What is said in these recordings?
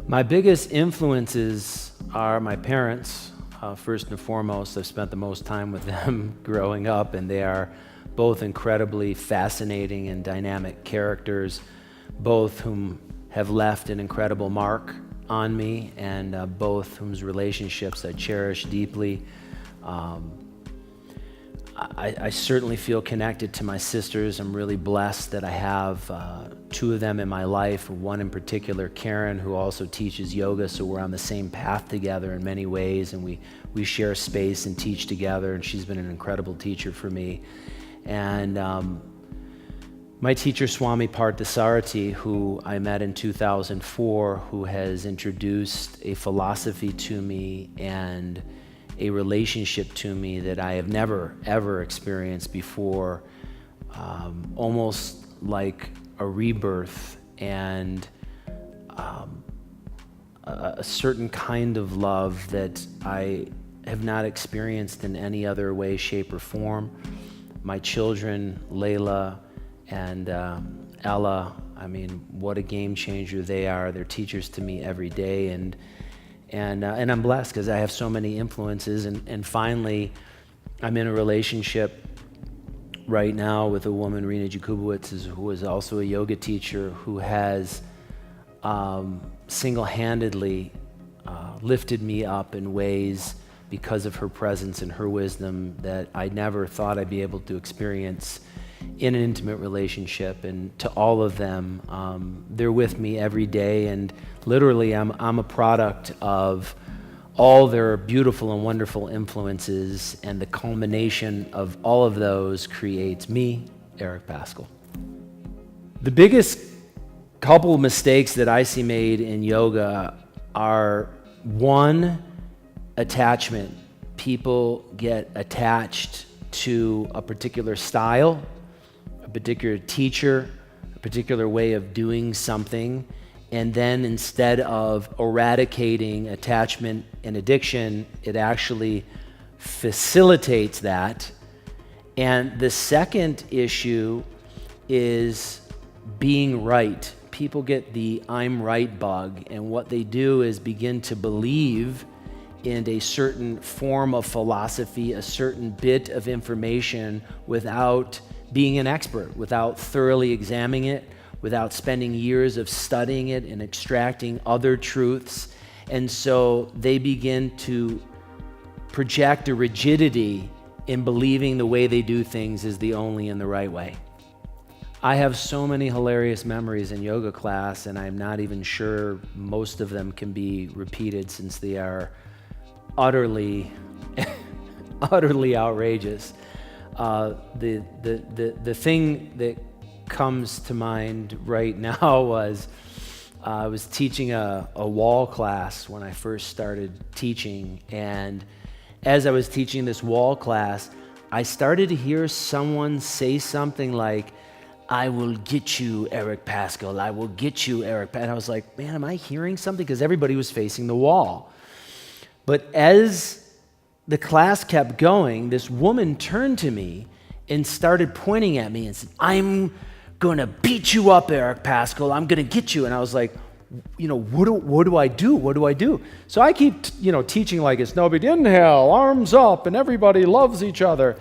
My biggest influences are my parents. First and foremost, I've spent the most time with them growing up, and they are both incredibly fascinating and dynamic characters, both whom have left an incredible mark on me, and both whose relationships I cherish deeply. I certainly feel connected to my sisters. I'm really blessed that I have two of them in my life, one in particular, Karen, who also teaches yoga, so we're on the same path together in many ways, and we share space and teach together, and she's been an incredible teacher for me. And my teacher, Swami Parthasarathy, who I met in 2004, who has introduced a philosophy to me and a relationship to me that I have never, ever experienced before, almost like a rebirth and a certain kind of love that I have not experienced in any other way, shape, or form. My children, Layla and Ella, I mean, what a game changer they are. They're teachers to me every day, and I'm blessed because I have so many influences. And finally, I'm in a relationship right now with a woman, Rena Jakubowicz, who is also a yoga teacher, who has single-handedly lifted me up in ways because of her presence and her wisdom that I never thought I'd be able to experience in an intimate relationship. And to all of them, they're with me every day, and literally I'm a product of all their beautiful and wonderful influences, and the culmination of all of those creates me, Eric Paskel. The biggest couple of mistakes that I see made in yoga are, one, attachment. People get attached to a particular style, a particular teacher, a particular way of doing something, and then instead of eradicating attachment and addiction, it actually facilitates that. And the second issue is being right. People get the I'm right bug, and what they do is begin to believe in a certain form of philosophy, a certain bit of information, without being an expert, without thoroughly examining it, without spending years of studying it and extracting other truths. And so they begin to project a rigidity in believing the way they do things is the only and the right way. I have so many hilarious memories in yoga class, and I'm not even sure most of them can be repeated since they are utterly outrageous. The thing that comes to mind right now was I was teaching a wall class when I first started teaching, and as I was teaching this wall class, I started to hear someone say something like, "I will get you, Eric Paskel. I will get you, Eric." And I was like, man, am I hearing something? Because everybody was facing the wall. But as the class kept going, this woman turned to me and started pointing at me and said, "I'm going to beat you up, Eric Paskel. I'm going to get you." And I was like, what do I do? What do I do? So I keep, teaching like it's no big deal. Inhale, arms up, and everybody loves each other.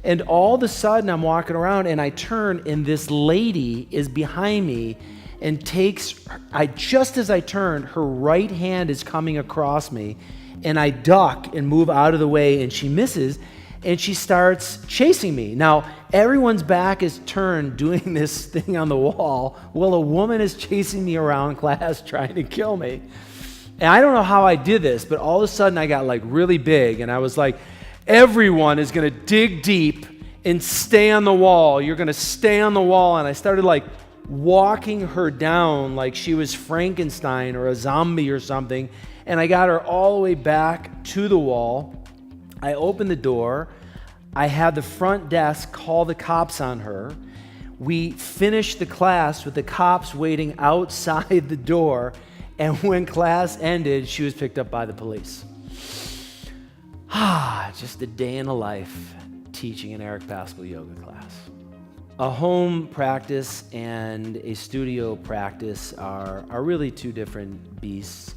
And all of a sudden, I'm walking around, and I turn, and this lady is behind me and just as I turn, her right hand is coming across me, and I duck and move out of the way, and she misses, and she starts chasing me. Now, everyone's back is turned doing this thing on the wall while a woman is chasing me around class trying to kill me. And I don't know how I did this, but all of a sudden I got really big, and I was like, everyone is going to dig deep and stay on the wall. You're going to stay on the wall. And I started walking her down like she was Frankenstein or a zombie or something. And I got her all the way back to the wall. I opened the door. I had the front desk call the cops on her. We finished the class with the cops waiting outside the door. And when class ended, she was picked up by the police. Just a day in the life teaching an Eric Paskel yoga class. A home practice and a studio practice are really two different beasts.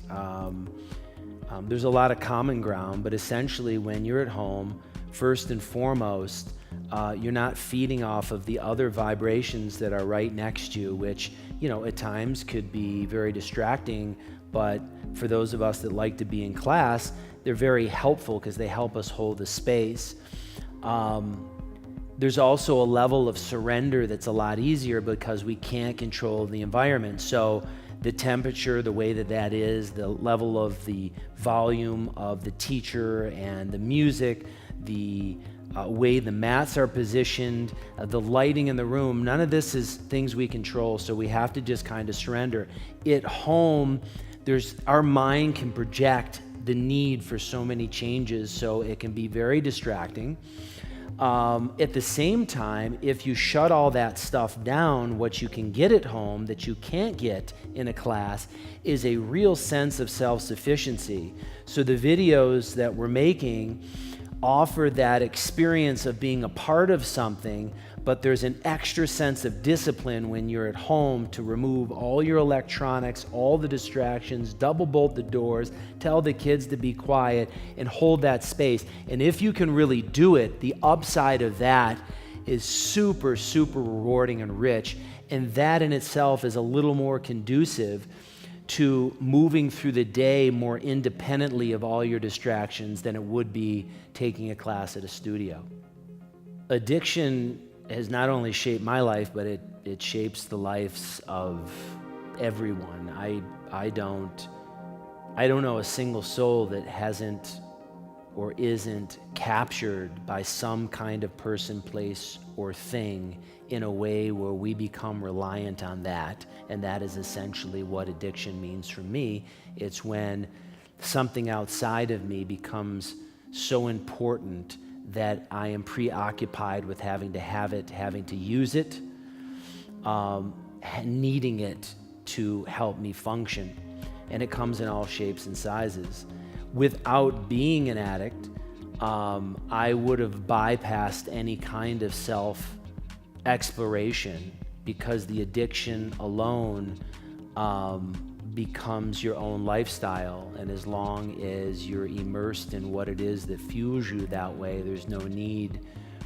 There's a lot of common ground, but essentially when you're at home, first and foremost, you're not feeding off of the other vibrations that are right next to you, which, at times could be very distracting, but for those of us that like to be in class, they're very helpful because they help us hold the space. There's also a level of surrender that's a lot easier because we can't control the environment. So the temperature, the way that is, the level of the volume of the teacher and the music, the way the mats are positioned, the lighting in the room, none of this is things we control, so we have to just kind of surrender. At home, our mind can project the need for so many changes, so it can be very distracting. At the same time, if you shut all that stuff down, what you can get at home that you can't get in a class is a real sense of self-sufficiency. So the videos that we're making offer that experience of being a part of something, but there's an extra sense of discipline when you're at home to remove all your electronics, all the distractions, double bolt the doors, tell the kids to be quiet, and hold that space. And if you can really do it, the upside of that is super, super rewarding and rich. And that in itself is a little more conducive to moving through the day more independently of all your distractions than it would be taking a class at a studio. Addiction has not only shaped my life, but it shapes the lives of everyone. I don't know a single soul that hasn't or isn't captured by some kind of person, place, or thing in a way where we become reliant on that. And that is essentially what addiction means for me. It's when something outside of me becomes so important that I am preoccupied with having to have it, having to use it, needing it to help me function. And it comes in all shapes and sizes. Without being an addict, I would have bypassed any kind of self-exploration because the addiction alone becomes your own lifestyle. And as long as you're immersed in what it is that fuels you that way, there's no need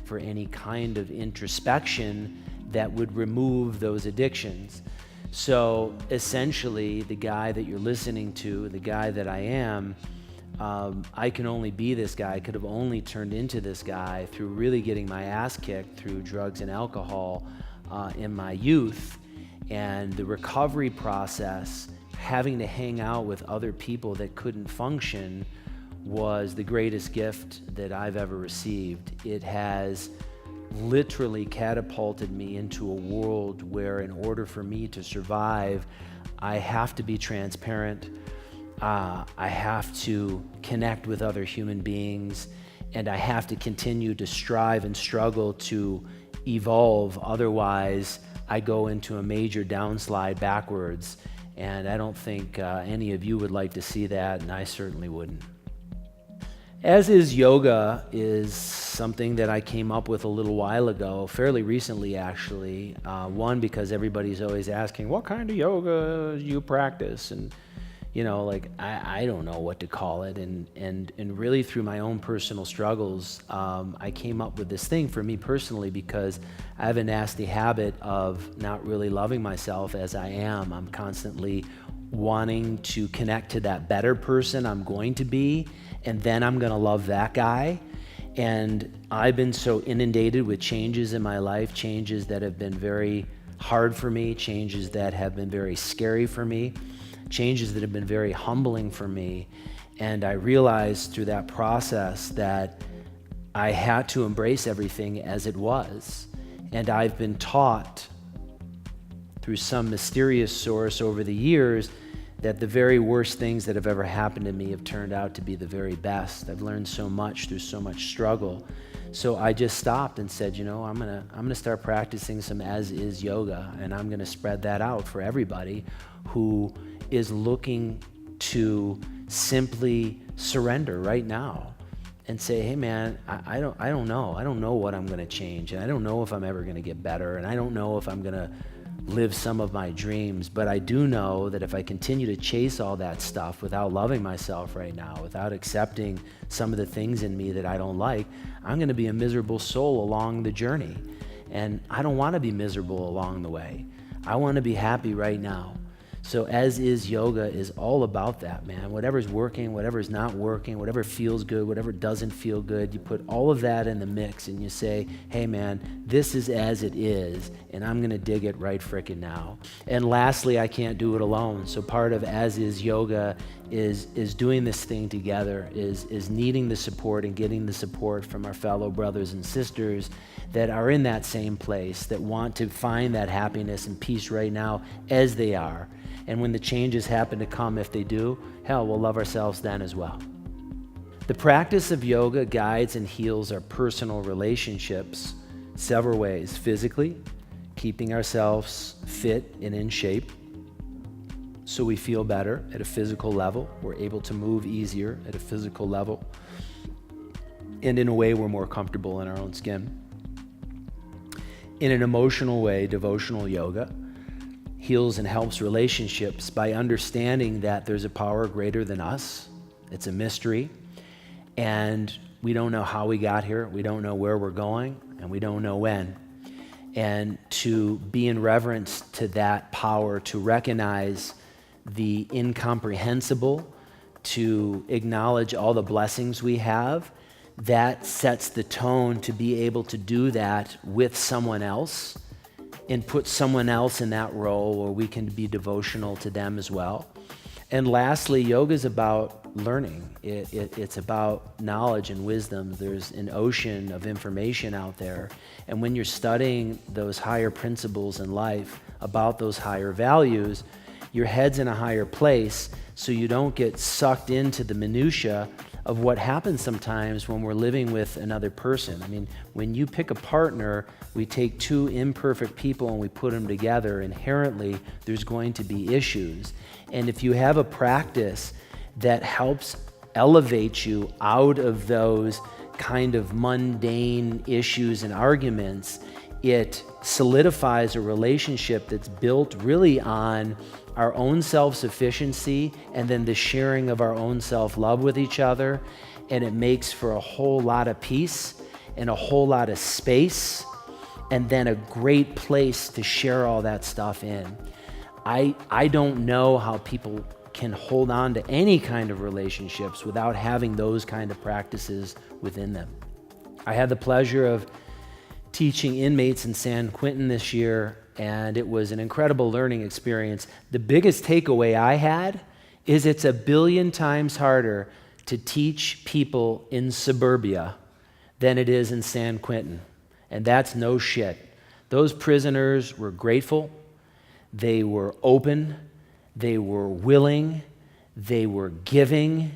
for any kind of introspection that would remove those addictions. So essentially, the guy that you're listening to, the guy that I am, I can only be this guy. I could have only turned into this guy through really getting my ass kicked through drugs and alcohol in my youth. And the recovery process, having to hang out with other people that couldn't function, was the greatest gift that I've ever received. It has literally catapulted me into a world where, in order for me to survive, I have to be transparent. I have to connect with other human beings, and I have to continue to strive and struggle to evolve. Otherwise, I go into a major downslide backwards, and I don't think any of you would like to see that, and I certainly wouldn't. As is yoga is something that I came up with a little while ago, fairly recently actually. One, because everybody's always asking, what kind of yoga do you practice? And I don't know what to call it. And really through my own personal struggles, I came up with this thing for me personally because I have a nasty habit of not really loving myself as I am. I'm constantly wanting to connect to that better person I'm going to be, and then I'm going to love that guy. And I've been so inundated with changes in my life, changes that have been very hard for me, changes that have been very scary for me, changes that have been very humbling for me. And I realized through that process that I had to embrace everything as it was. And I've been taught through some mysterious source over the years that the very worst things that have ever happened to me have turned out to be the very best. I've learned so much through so much struggle. So I just stopped and said, I'm gonna start practicing some as-is yoga, and I'm gonna spread that out for everybody who is looking to simply surrender right now. and say, hey man, I don't know. I don't know what I'm going to change, and I don't know if I'm ever going to get better, and I don't know if I'm going to live some of my dreams, but I do know that if I continue to chase all that stuff without loving myself right now, without accepting some of the things in me that I don't like, I'm going to be a miserable soul along the journey. And I don't want to be miserable along the way. I want to be happy right now. So as is yoga is all about that, man. Whatever's working, whatever's not working, whatever feels good, whatever doesn't feel good, you put all of that in the mix and you say, hey man, this is as it is, and I'm gonna dig it right frickin' now. And lastly, I can't do it alone. So part of as is yoga is doing this thing together, is needing the support and getting the support from our fellow brothers and sisters that are in that same place, that want to find that happiness and peace right now as they are. And when the changes happen to come, if they do, hell, we'll love ourselves then as well. The practice of yoga guides and heals our personal relationships several ways. Physically, keeping ourselves fit and in shape so we feel better at a physical level. We're able to move easier at a physical level. And in a way, we're more comfortable in our own skin. In an emotional way, devotional yoga heals and helps relationships by understanding that there's a power greater than us. It's a mystery, and we don't know how we got here, we don't know where we're going, and we don't know when. And to be in reverence to that power, to recognize the incomprehensible, to acknowledge all the blessings we have, that sets the tone to be able to do that with someone else and put someone else in that role where we can be devotional to them as well. And lastly, yoga is about learning. It's about knowledge and wisdom. There's an ocean of information out there. And when you're studying those higher principles in life, about those higher values, your head's in a higher place so you don't get sucked into the minutia of what happens sometimes when we're living with another person. I mean, when you pick a partner, we take two imperfect people and we put them together. Inherently, there's going to be issues. And if you have a practice that helps elevate you out of those kind of mundane issues and arguments, it solidifies a relationship that's built really on our own self-sufficiency and then the sharing of our own self-love with each other. And it makes for a whole lot of peace and a whole lot of space, and then a great place to share all that stuff in. I don't know how people can hold on to any kind of relationships without having those kind of practices within them. I had the pleasure of teaching inmates in San Quentin this year, and it was an incredible learning experience. The biggest takeaway I had is it's 1 billion times harder to teach people in suburbia than it is in San Quentin. And that's no shit. Those prisoners were grateful, they were open, they were willing, they were giving,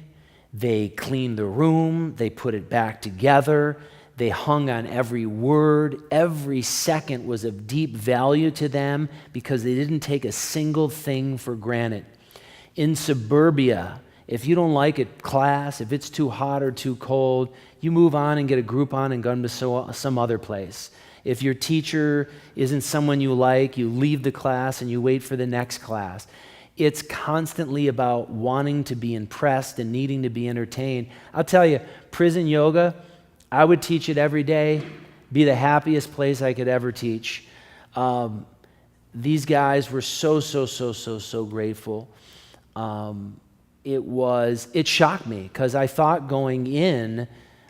they cleaned the room, they put it back together. They hung on every word. Every second was of deep value to them because they didn't take a single thing for granted. In suburbia, if you don't like a class, if it's too hot or too cold, you move on and get a Groupon and go to some other place. If your teacher isn't someone you like, you leave the class and you wait for the next class. It's constantly about wanting to be impressed and needing to be entertained. I'll tell you, prison yoga, I would teach it every day, be the happiest place I could ever teach. These guys were so grateful. It shocked me because I thought going in,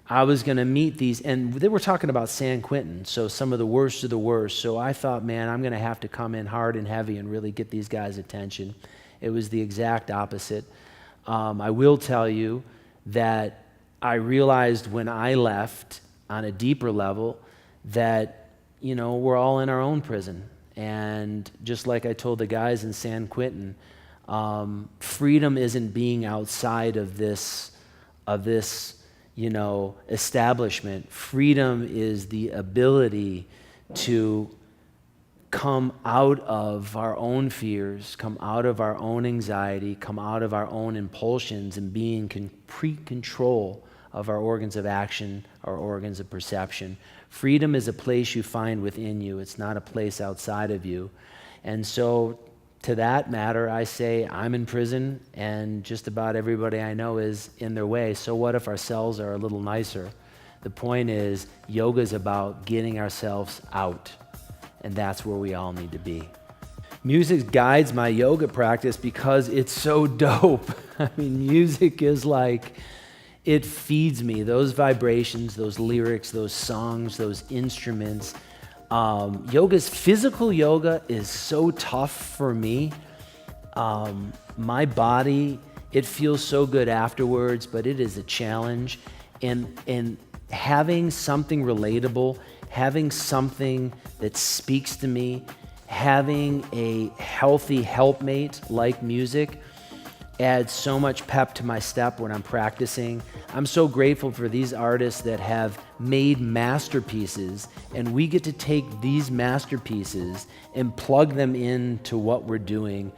I was going to meet these, and they were talking about San Quentin, so some of the worst of the worst. So I thought, man, I'm going to have to come in hard and heavy and really get these guys' attention. It was the exact opposite. I will tell you that I realized when I left on a deeper level that, we're all in our own prison. And just like I told the guys in San Quentin, freedom isn't being outside of this establishment. Freedom is the ability to come out of our own fears, come out of our own anxiety, come out of our own impulsions, and be in complete control of our organs of action, our organs of perception. Freedom is a place you find within you. It's not a place outside of you. And so to that matter, I say I'm in prison and just about everybody I know is in their way. So what if our cells are a little nicer? The point is, yoga is about getting ourselves out, and that's where we all need to be. Music guides my yoga practice because it's so dope. I mean, music is like, it feeds me. Those vibrations, those lyrics, those songs, those instruments. Physical yoga is so tough for me. My body, it feels so good afterwards, but it is a challenge. And having something relatable, having something that speaks to me, having a healthy helpmate like music adds so much pep to my step when I'm practicing. I'm so grateful for these artists that have made masterpieces, and we get to take these masterpieces and plug them into what we're doing.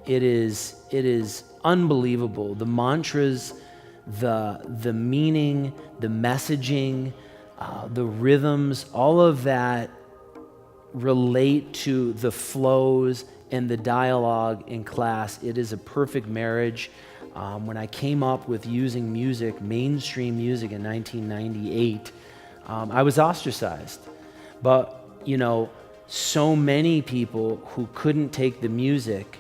It is unbelievable. The mantras, the meaning, the messaging, the rhythms, all of that relate to the flows and the dialogue in class. It is a perfect marriage. When I came up with using music, mainstream music in 1998, I was ostracized. But, so many people who couldn't take the music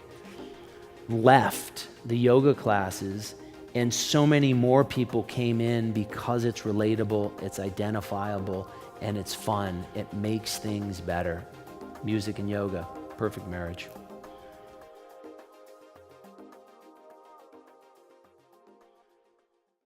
left the yoga classes, and so many more people came in because it's relatable, it's identifiable, and it's fun. It makes things better. Music and yoga, perfect marriage.